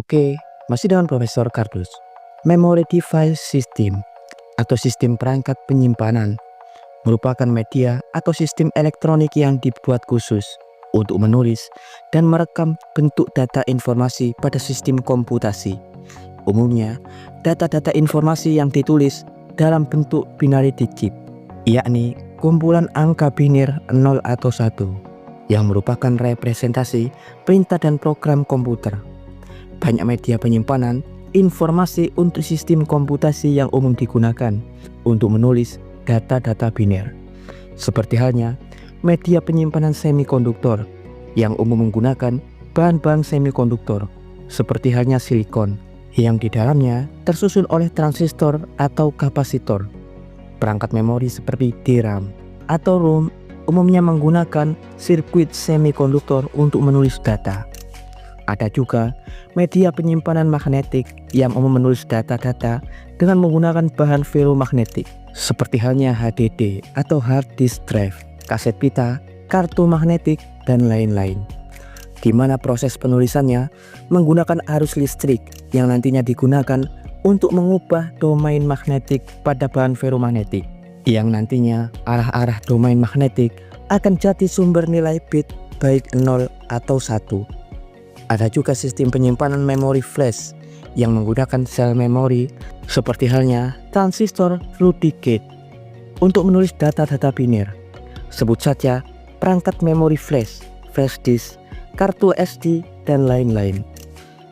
Oke, masih dengan Profesor Kardus. Memory Device System atau sistem perangkat penyimpanan merupakan media atau sistem elektronik yang dibuat khusus untuk menulis dan merekam bentuk data informasi pada sistem komputasi. Umumnya, data-data informasi yang ditulis dalam bentuk binary digit, yakni kumpulan angka binir 0 atau 1, yang merupakan representasi perintah dan program komputer. Banyak media penyimpanan informasi untuk sistem komputasi yang umum digunakan untuk menulis data-data biner. Seperti halnya media penyimpanan semikonduktor yang umum menggunakan bahan-bahan semikonduktor, seperti halnya silikon, yang di dalamnya tersusun oleh transistor atau kapasitor. Perangkat memori seperti DRAM atau ROM umumnya menggunakan sirkuit semikonduktor untuk menulis data. Ada juga media penyimpanan magnetik yang umum menulis data-data dengan menggunakan bahan ferromagnetik, seperti halnya HDD atau hard disk drive, kaset pita, kartu magnetik, dan lain-lain. Di mana proses penulisannya menggunakan arus listrik yang nantinya digunakan untuk mengubah domain magnetik pada bahan ferromagnetik, yang nantinya arah-arah domain magnetik akan jadi sumber nilai bit baik 0 atau 1. Ada juga sistem penyimpanan memori flash yang menggunakan sel memori, seperti halnya transistor Rudy Gate untuk menulis data-data binir. Sebut saja perangkat memori flash, flash disk, kartu SD, dan lain-lain.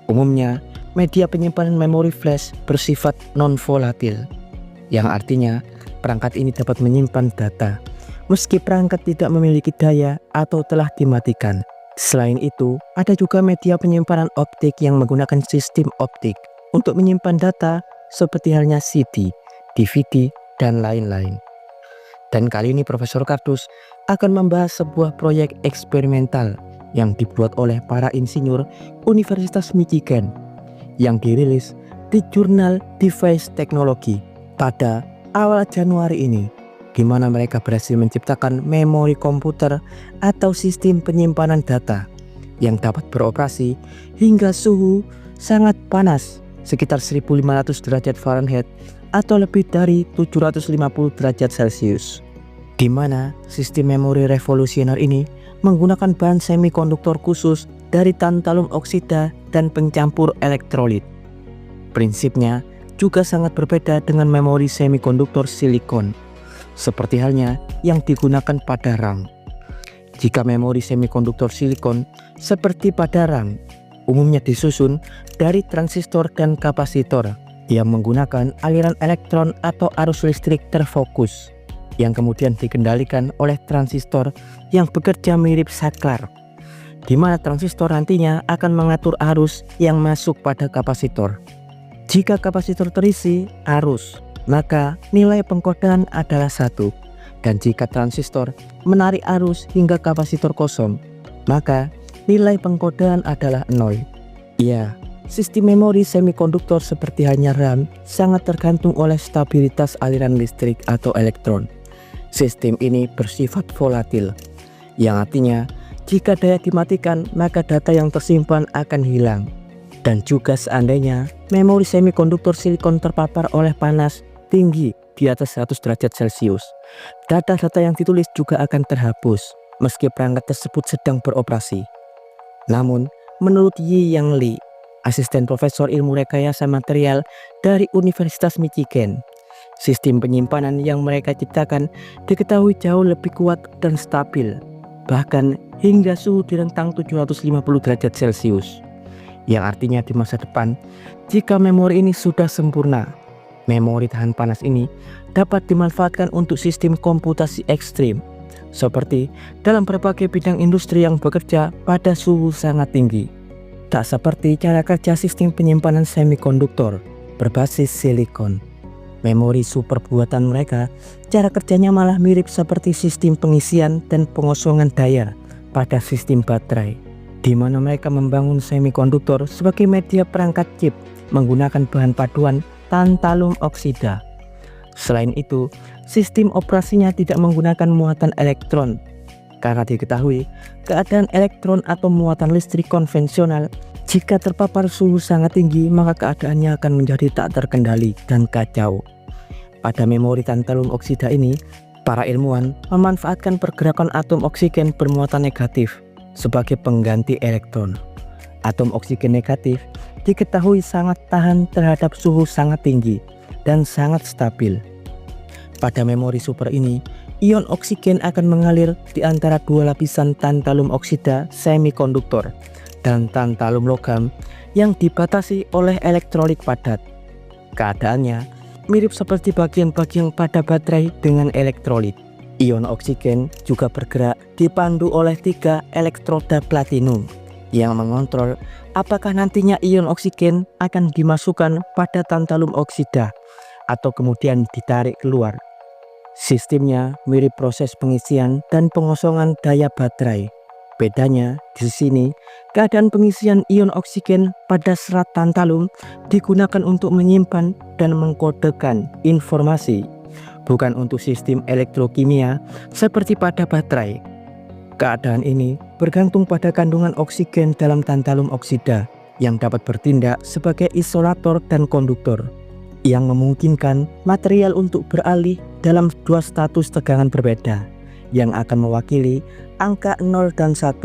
Umumnya, media penyimpanan memori flash bersifat non-volatil, yang artinya perangkat ini dapat menyimpan data meski perangkat tidak memiliki daya atau telah dimatikan. Selain itu, ada juga media penyimpanan optik yang menggunakan sistem optik untuk menyimpan data seperti halnya CD, DVD, dan lain-lain. Dan kali ini Profesor Kardus akan membahas sebuah proyek eksperimental yang dibuat oleh para insinyur Universitas Michigan yang dirilis di jurnal Device Technology pada awal Januari ini, di mana mereka berhasil menciptakan memori komputer atau sistem penyimpanan data yang dapat beroperasi hingga suhu sangat panas sekitar 1500 derajat Fahrenheit atau lebih dari 750 derajat Celcius, di mana sistem memori revolusioner ini menggunakan bahan semikonduktor khusus dari tantalum oksida dan pencampur elektrolit. Prinsipnya juga sangat berbeda dengan memori semikonduktor silikon, seperti halnya yang digunakan pada RAM. Jika memori semikonduktor silikon seperti pada RAM umumnya disusun dari transistor dan kapasitor yang menggunakan aliran elektron atau arus listrik terfokus yang kemudian dikendalikan oleh transistor yang bekerja mirip saklar, di mana transistor nantinya akan mengatur arus yang masuk pada kapasitor. Jika kapasitor terisi arus, maka nilai pengkodean adalah 1, dan jika transistor menarik arus hingga kapasitor kosong, maka nilai pengkodean adalah 0. Ya, sistem memori semikonduktor seperti halnya RAM sangat tergantung oleh stabilitas aliran listrik atau elektron. Sistem ini bersifat volatil, yang artinya jika daya dimatikan maka data yang tersimpan akan hilang. Dan juga seandainya memori semikonduktor silikon terpapar oleh panas tinggi di atas 100 derajat Celcius, data-data yang ditulis juga akan terhapus meski perangkat tersebut sedang beroperasi. Namun, menurut Yi Yang Lee, asisten profesor ilmu rekayasa material dari Universitas Michigan, sistem penyimpanan yang mereka ciptakan diketahui jauh lebih kuat dan stabil, bahkan hingga suhu di rentang 750 derajat Celcius. Yang artinya di masa depan, jika memori ini sudah sempurna, memori tahan panas ini dapat dimanfaatkan untuk sistem komputasi ekstrim, seperti dalam berbagai bidang industri yang bekerja pada suhu sangat tinggi. Tak seperti cara kerja sistem penyimpanan semikonduktor berbasis silikon. Memori super buatan mereka, cara kerjanya malah mirip seperti sistem pengisian dan pengosongan daya pada sistem baterai, di mana mereka membangun semikonduktor sebagai media perangkat chip menggunakan bahan paduan tantalum oksida. Selain itu, sistem operasinya tidak menggunakan muatan elektron, karena diketahui keadaan elektron atau muatan listrik konvensional Jika terpapar suhu sangat tinggi, maka keadaannya akan menjadi tak terkendali dan kacau. Pada memori tantalum oksida ini, para ilmuwan memanfaatkan pergerakan atom oksigen bermuatan negatif sebagai pengganti elektron. Atom oksigen negatif diketahui sangat tahan terhadap suhu sangat tinggi dan sangat stabil. Pada memori super ini, ion oksigen akan mengalir di antara dua lapisan tantalum oksida semikonduktor dan tantalum logam yang dibatasi oleh elektrolit padat. Keadaannya mirip seperti bagian-bagian pada baterai dengan elektrolit. Ion oksigen juga bergerak dipandu oleh 3 elektroda platinum yang mengontrol apakah nantinya ion oksigen akan dimasukkan pada tantalum oksida atau kemudian ditarik keluar. Sistemnya mirip proses pengisian dan pengosongan daya baterai. Bedanya di sini, keadaan pengisian ion oksigen pada serat tantalum digunakan untuk menyimpan dan mengkodekan informasi, bukan untuk sistem elektrokimia seperti pada baterai. Keadaan ini bergantung pada kandungan oksigen dalam tantalum oksida yang dapat bertindak sebagai isolator dan konduktor, yang memungkinkan material untuk beralih dalam dua status tegangan berbeda yang akan mewakili angka 0 dan 1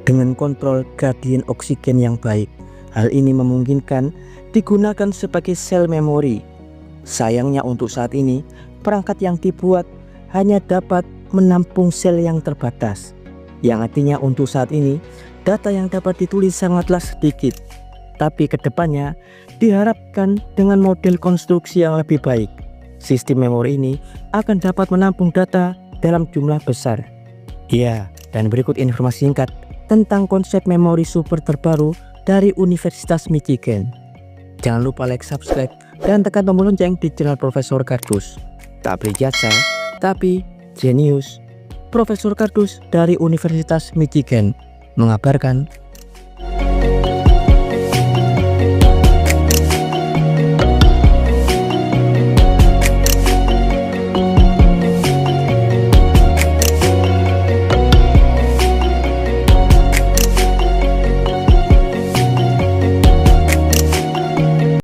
dengan kontrol gradien oksigen yang baik. Hal ini memungkinkan digunakan sebagai sel memori. Sayangnya untuk saat ini, perangkat yang dibuat hanya dapat menampung sel yang terbatas, yang artinya untuk saat ini data yang dapat ditulis sangatlah sedikit. Tapi kedepannya diharapkan dengan model konstruksi yang lebih baik, sistem memori ini akan dapat menampung data dalam jumlah besar. Ya, dan berikut informasi singkat tentang konsep memori super terbaru dari Universitas Michigan. Jangan lupa like, subscribe, dan tekan tombol lonceng di channel Profesor Kardus. Tak beli jasa, tapi jenius. Profesor Kardus dari Universitas Michigan mengabarkan